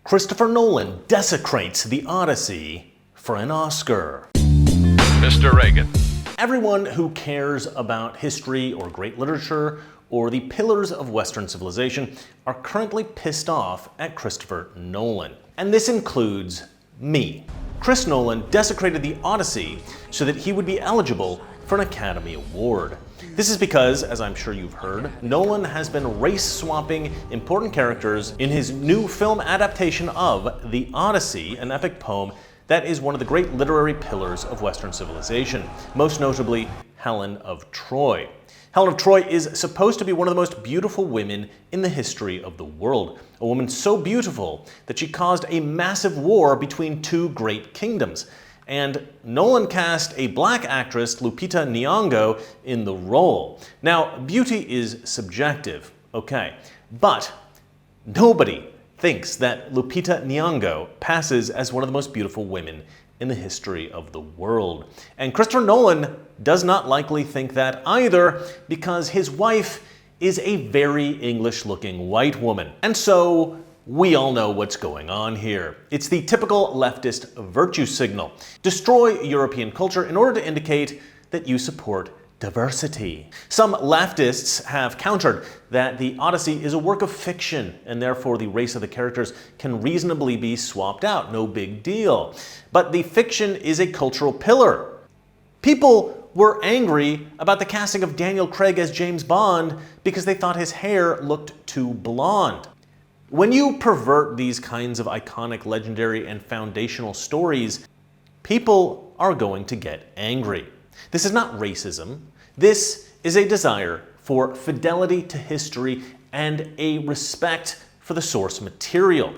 Christopher Nolan desecrates the Odyssey for an Oscar. Mr. Reagan. Everyone who cares about history or great literature or the pillars of Western civilization are currently pissed off at Christopher Nolan. And this includes me. Chris Nolan desecrated the Odyssey so that he would be eligible for an Academy Award. This is because, as I'm sure you've heard, Nolan has been race-swapping important characters in his new film adaptation of The Odyssey, an epic poem that is one of the great literary pillars of Western civilization, most notably Helen of Troy. Helen of Troy is supposed to be one of the most beautiful women in the history of the world, a woman so beautiful that she caused a massive war between two great kingdoms. And Nolan cast a black actress, Lupita Nyong'o, in the role. Now, beauty is subjective, okay, but nobody thinks that Lupita Nyong'o passes as one of the most beautiful women in the history of the world. And Christopher Nolan does not likely think that either, because his wife is a very English-looking white woman. And so, we all know what's going on here. It's the typical leftist virtue signal. Destroy European culture in order to indicate that you support diversity. Some leftists have countered that the Odyssey is a work of fiction and therefore the race of the characters can reasonably be swapped out, no big deal. But the fiction is a cultural pillar. People were angry about the casting of Daniel Craig as James Bond because they thought his hair looked too blonde. When you pervert these kinds of iconic, legendary, and foundational stories, people are going to get angry. This is not racism. This is a desire for fidelity to history and a respect for the source material.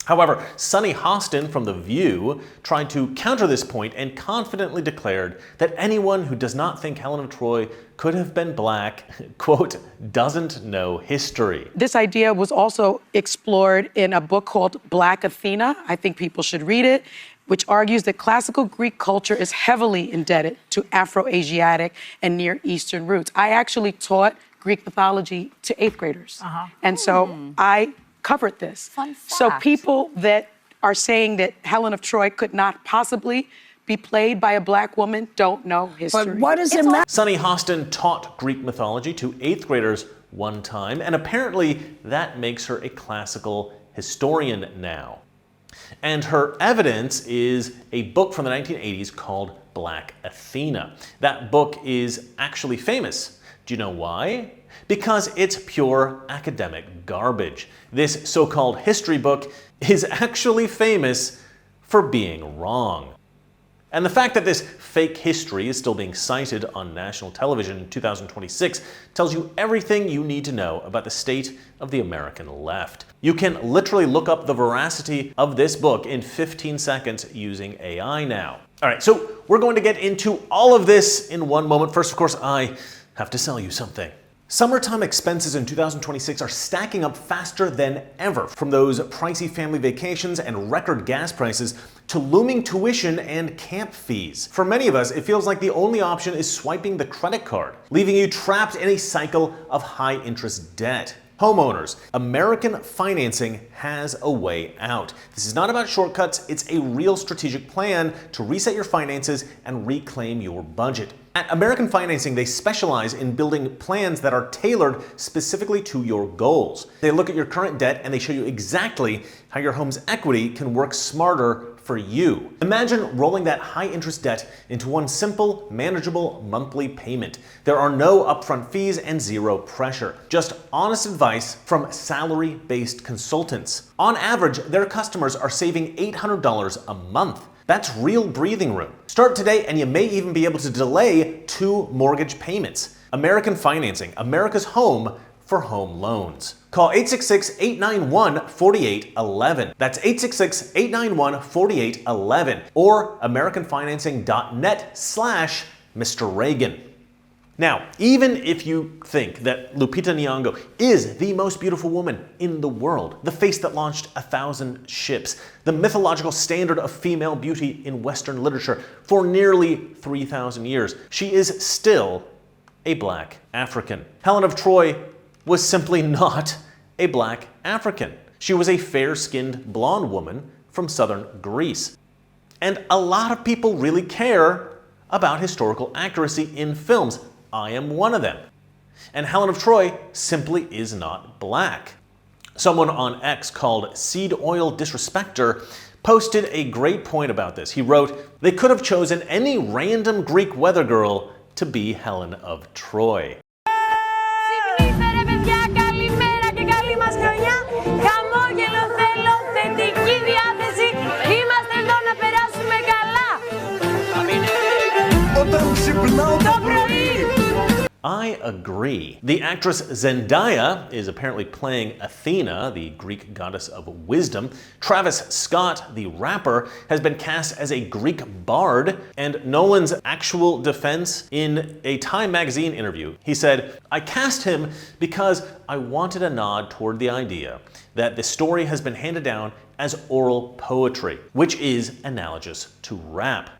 However, Sunny Hostin from The View tried to counter this point and confidently declared that anyone who does not think Helen of Troy could have been black, quote, doesn't know history. This idea was also explored in a book called Black Athena. I think people should read it, which argues that classical Greek culture is heavily indebted to Afro-Asiatic and Near Eastern roots. I actually taught Greek mythology to 8th graders. And so I covered this. Fun fact. So people that are saying that Helen of Troy could not possibly be played by a black woman don't know history. But what does it matter? Sunny Hostin taught Greek mythology to 8th graders one time, and apparently that makes her a classical historian now. And her evidence is a book from the 1980s called Black Athena. That book is actually famous. Do you know why? Because it's pure academic garbage. This so-called history book is actually famous for being wrong. And the fact that this fake history is still being cited on national television in 2026 tells you everything you need to know about the state of the American left. You can literally look up the veracity of this book in 15 seconds using AI now. All right, so we're going to get into all of this in one moment. First, of course, I have to sell you something. Summertime expenses in 2026 are stacking up faster than ever, from those pricey family vacations and record gas prices to looming tuition and camp fees. For many of us, it feels like the only option is swiping the credit card, leaving you trapped in a cycle of high-interest debt. Homeowners, American financing has a way out. This is not about shortcuts, it's a real strategic plan to reset your finances and reclaim your budget. At American Financing, they specialize in building plans that are tailored specifically to your goals. They look at your current debt and they show you exactly how your home's equity can work smarter for you. Imagine rolling that high-interest debt into one simple, manageable monthly payment. There are no upfront fees and zero pressure. Just honest advice from salary-based consultants. On average, their customers are saving $800 a month. That's real breathing room. Start today and you may even be able to delay 2 mortgage payments. American Financing, America's home for home loans. Call 866-891-4811. That's 866-891-4811 or americanfinancing.net/Mr. Reagan. Now, even if you think that Lupita Nyong'o is the most beautiful woman in the world, the face that launched 1,000 ships, the mythological standard of female beauty in Western literature for nearly 3,000 years, she is still a black African. Helen of Troy was simply not a black African. She was a fair-skinned blonde woman from southern Greece. And a lot of people really care about historical accuracy in films. I am one of them. And Helen of Troy simply is not black. Someone on X called Seed Oil Disrespecter posted a great point about this. He wrote, "They could have chosen any random Greek weather girl to be Helen of Troy." I agree. The actress Zendaya is apparently playing Athena, the Greek goddess of wisdom. Travis Scott, the rapper, has been cast as a Greek bard, and Nolan's actual defense in a Time magazine interview, he said, "I cast him because I wanted a nod toward the idea that the story has been handed down as oral poetry, which is analogous to rap."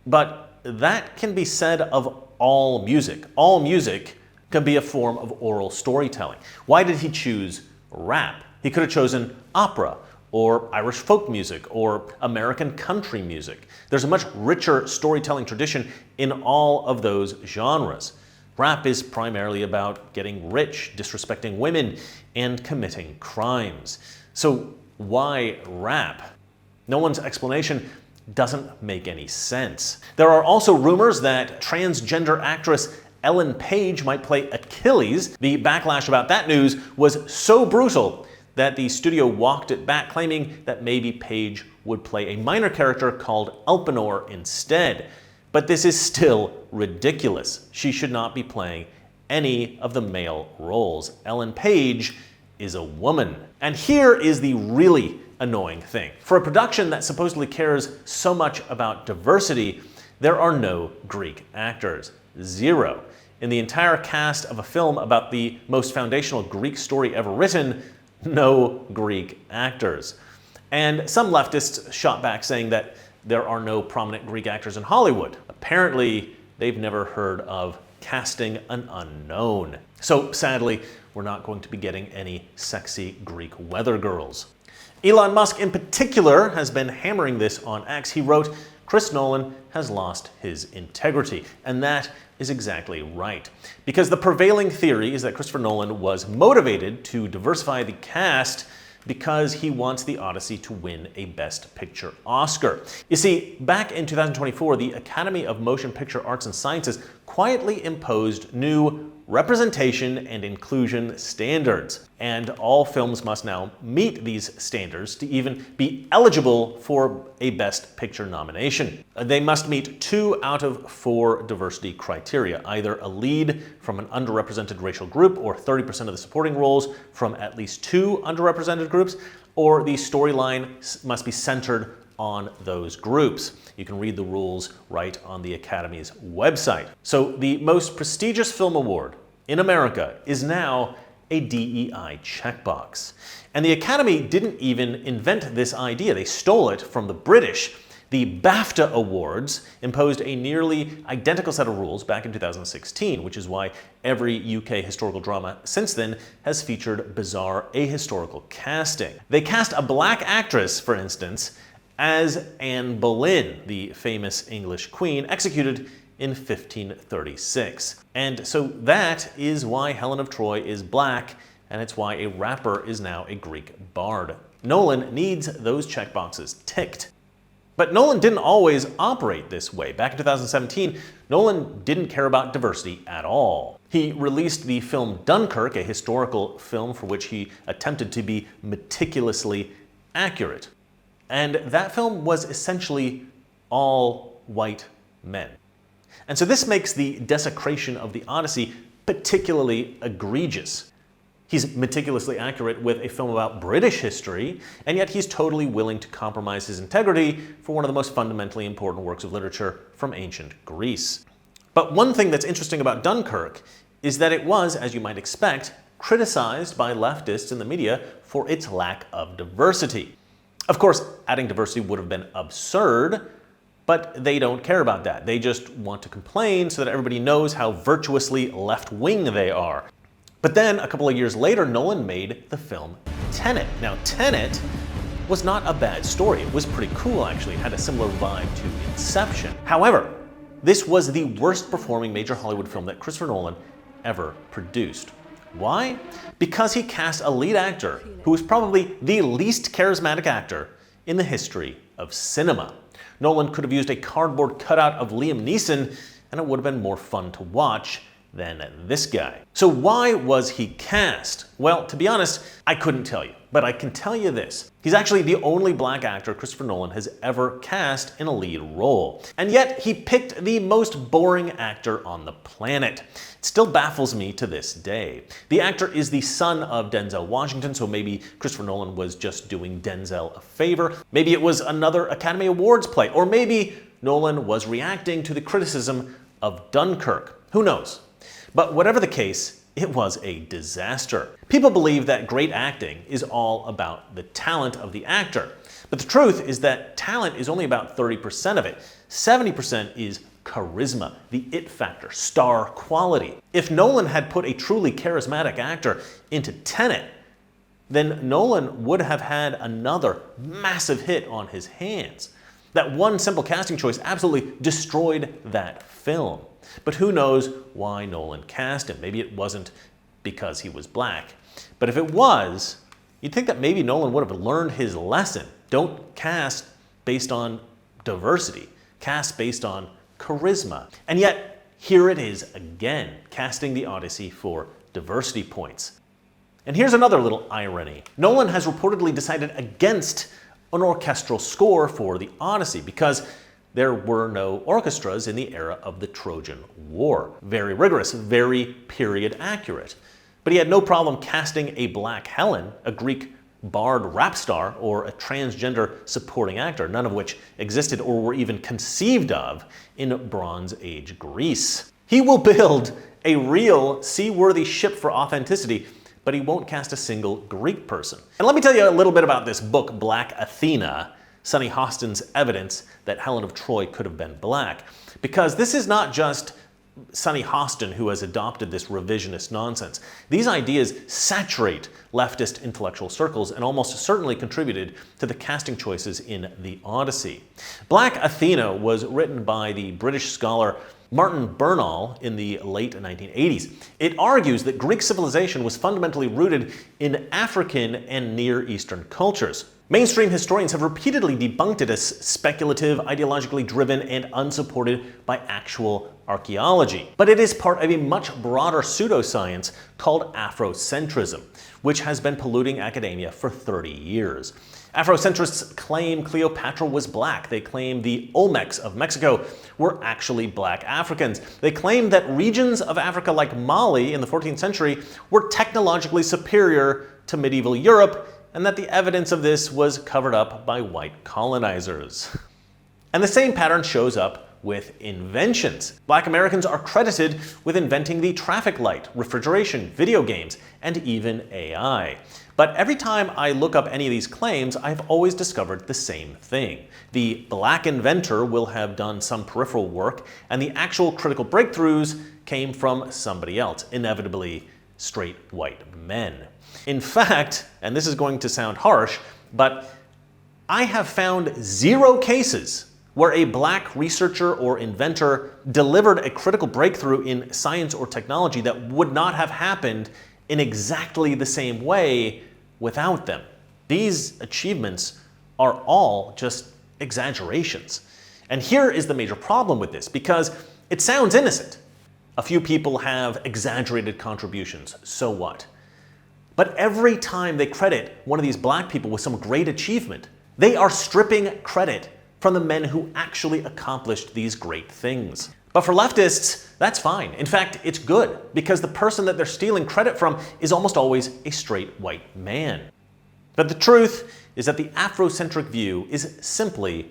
But that can be said of all music. All music can be a form of oral storytelling. Why did he choose rap? He could have chosen opera, or Irish folk music, or American country music. There's a much richer storytelling tradition in all of those genres. Rap is primarily about getting rich, disrespecting women, and committing crimes. So why rap? Nolan's explanation doesn't make any sense. There are also rumors that transgender actress Ellen Page might play Achilles. The backlash about that news was so brutal that the studio walked it back, claiming that maybe Page would play a minor character called Elpenor instead. But this is still ridiculous. She should not be playing any of the male roles. Ellen Page is a woman. And here is the really annoying thing. For a production that supposedly cares so much about diversity, there are no Greek actors. Zero. In the entire cast of a film about the most foundational Greek story ever written, no Greek actors. And some leftists shot back saying that there are no prominent Greek actors in Hollywood. Apparently, they've never heard of casting an unknown. So sadly, we're not going to be getting any sexy Greek weather girls. Elon Musk in particular has been hammering this on X. He wrote, "Chris Nolan has lost his integrity." And that is exactly right. Because the prevailing theory is that Christopher Nolan was motivated to diversify the cast because he wants the Odyssey to win a Best Picture Oscar. You see, back in 2024, the Academy of Motion Picture Arts and Sciences quietly imposed new representation and inclusion standards. And all films must now meet these standards to even be eligible for a Best Picture nomination. They must meet 2 out of 4 diversity criteria, either a lead from an underrepresented racial group or 30% of the supporting roles from at least 2 underrepresented groups, or the storyline must be centered on those groups. You can read the rules right on the Academy's website. So the most prestigious film award in America is now a DEI checkbox. And the Academy didn't even invent this idea. They stole it from the British. The BAFTA Awards imposed a nearly identical set of rules back in 2016, which is why every UK historical drama since then has featured bizarre ahistorical casting. They cast a black actress, for instance, as Anne Boleyn, the famous English queen, executed in 1536. And so that is why Helen of Troy is black, and it's why a rapper is now a Greek bard. Nolan needs those checkboxes ticked. But Nolan didn't always operate this way. Back in 2017, Nolan didn't care about diversity at all. He released the film Dunkirk, a historical film for which he attempted to be meticulously accurate. And that film was essentially all white men. And so this makes the desecration of the Odyssey particularly egregious. He's meticulously accurate with a film about British history, and yet he's totally willing to compromise his integrity for one of the most fundamentally important works of literature from ancient Greece. But one thing that's interesting about Dunkirk is that it was, as you might expect, criticized by leftists in the media for its lack of diversity. Of course, adding diversity would have been absurd, but they don't care about that. They just want to complain so that everybody knows how virtuously left-wing they are. But then, a couple of years later, Nolan made the film Tenet. Now, Tenet was not a bad story. It was pretty cool, actually. It had a similar vibe to Inception. However, this was the worst performing major Hollywood film that Christopher Nolan ever produced. Why? Because he cast a lead actor who was probably the least charismatic actor in the history of cinema. Nolan could have used a cardboard cutout of Liam Neeson, and it would have been more fun to watch than this guy. So why was he cast? Well, to be honest, I couldn't tell you, but I can tell you this. He's actually the only black actor Christopher Nolan has ever cast in a lead role. And yet he picked the most boring actor on the planet. It still baffles me to this day. The actor is the son of Denzel Washington, so maybe Christopher Nolan was just doing Denzel a favor. Maybe it was another Academy Awards play, or maybe Nolan was reacting to the criticism of Dunkirk. Who knows? But whatever the case, it was a disaster. People believe that great acting is all about the talent of the actor. But the truth is that talent is only about 30% of it. 70% is charisma, the it factor, star quality. If Nolan had put a truly charismatic actor into Tenet, then Nolan would have had another massive hit on his hands. That one simple casting choice absolutely destroyed that film. But who knows why Nolan cast him? Maybe it wasn't because he was black. But if it was, you'd think that maybe Nolan would have learned his lesson. Don't cast based on diversity. Cast based on charisma. And yet, here it is again, casting the Odyssey for diversity points. And here's another little irony. Nolan has reportedly decided against an orchestral score for the Odyssey because there were no orchestras in the era of the Trojan War. Very rigorous, very period accurate. But he had no problem casting a black Helen, a Greek bard rap star, or a transgender supporting actor, none of which existed or were even conceived of in Bronze Age Greece. He will build a real seaworthy ship for authenticity, but he won't cast a single Greek person. And let me tell you a little bit about this book, Black Athena, Sonny Hostin's evidence that Helen of Troy could have been black. Because this is not just Sonny Hostin who has adopted this revisionist nonsense. These ideas saturate leftist intellectual circles and almost certainly contributed to the casting choices in the Odyssey. Black Athena was written by the British scholar Martin Bernal in the late 1980s. It argues that Greek civilization was fundamentally rooted in African and Near Eastern cultures. Mainstream historians have repeatedly debunked it as speculative, ideologically driven, and unsupported by actual archaeology. But it is part of a much broader pseudoscience called Afrocentrism, which has been polluting academia for 30 years. Afrocentrists claim Cleopatra was black. They claim the Olmecs of Mexico were actually black Africans. They claim that regions of Africa like Mali in the 14th century were technologically superior to medieval Europe, and that the evidence of this was covered up by white colonizers. And the same pattern shows up with inventions. Black Americans are credited with inventing the traffic light, refrigeration, video games, and even AI. But every time I look up any of these claims, I've always discovered the same thing. The black inventor will have done some peripheral work, and the actual critical breakthroughs came from somebody else, inevitably straight white men. In fact, and this is going to sound harsh, but I have found 0 cases where a black researcher or inventor delivered a critical breakthrough in science or technology that would not have happened in exactly the same way without them. These achievements are all just exaggerations. And here is the major problem with this, because it sounds innocent. A few people have exaggerated contributions, so what? But every time they credit one of these black people with some great achievement, they are stripping credit from the men who actually accomplished these great things. But for leftists, that's fine. In fact, it's good, because the person that they're stealing credit from is almost always a straight white man. But the truth is that the Afrocentric view is simply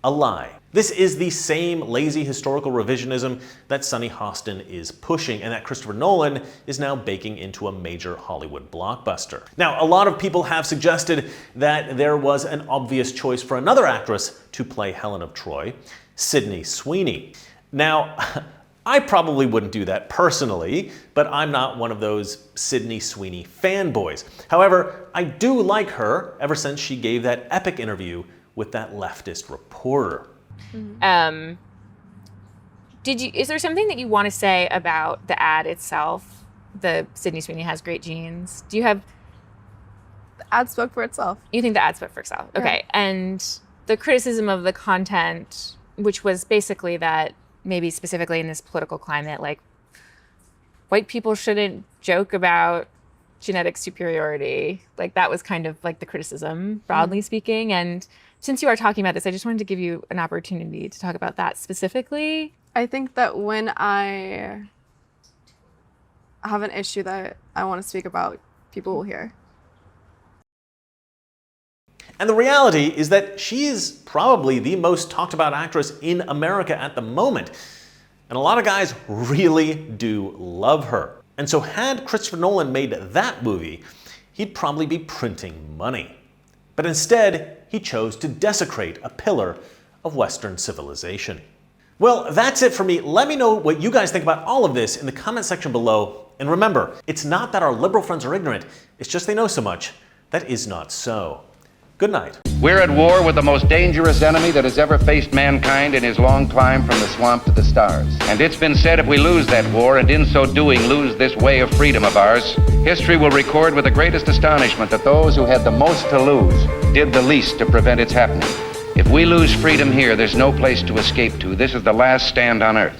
a lie. This is the same lazy historical revisionism that Sonny Hostin is pushing and that Christopher Nolan is now baking into a major Hollywood blockbuster. Now, a lot of people have suggested that there was an obvious choice for another actress to play Helen of Troy, Sydney Sweeney. Now, I probably wouldn't do that personally, but I'm not one of those Sydney Sweeney fanboys. However, I do like her ever since she gave that epic interview with that leftist reporter. Is there something that you want to say about the ad itself? The Sydney Sweeney has great genes. Do you have... The ad spoke for itself. You think the ad spoke for itself? Yeah. Okay. And the criticism of the content, which was basically that maybe specifically in this political climate, like white people shouldn't joke about genetic superiority. Like that was kind of like the criticism, broadly speaking. And since you are talking about this, I just wanted to give you an opportunity to talk about that specifically. I think that when I have an issue that I want to speak about, people will hear. And the reality is that she is probably the most talked about actress in America at the moment. And a lot of guys really do love her. And so had Christopher Nolan made that movie, he'd probably be printing money. But instead, he chose to desecrate a pillar of Western civilization. Well, that's it for me. Let me know what you guys think about all of this in the comment section below. And remember, it's not that our liberal friends are ignorant, it's just they know so much. That is not so. Good night. We're at war with the most dangerous enemy that has ever faced mankind in his long climb from the swamp to the stars. And it's been said if we lose that war, and in so doing lose this way of freedom of ours, history will record with the greatest astonishment that those who had the most to lose did the least to prevent its happening. If we lose freedom here, there's no place to escape to. This is the last stand on earth.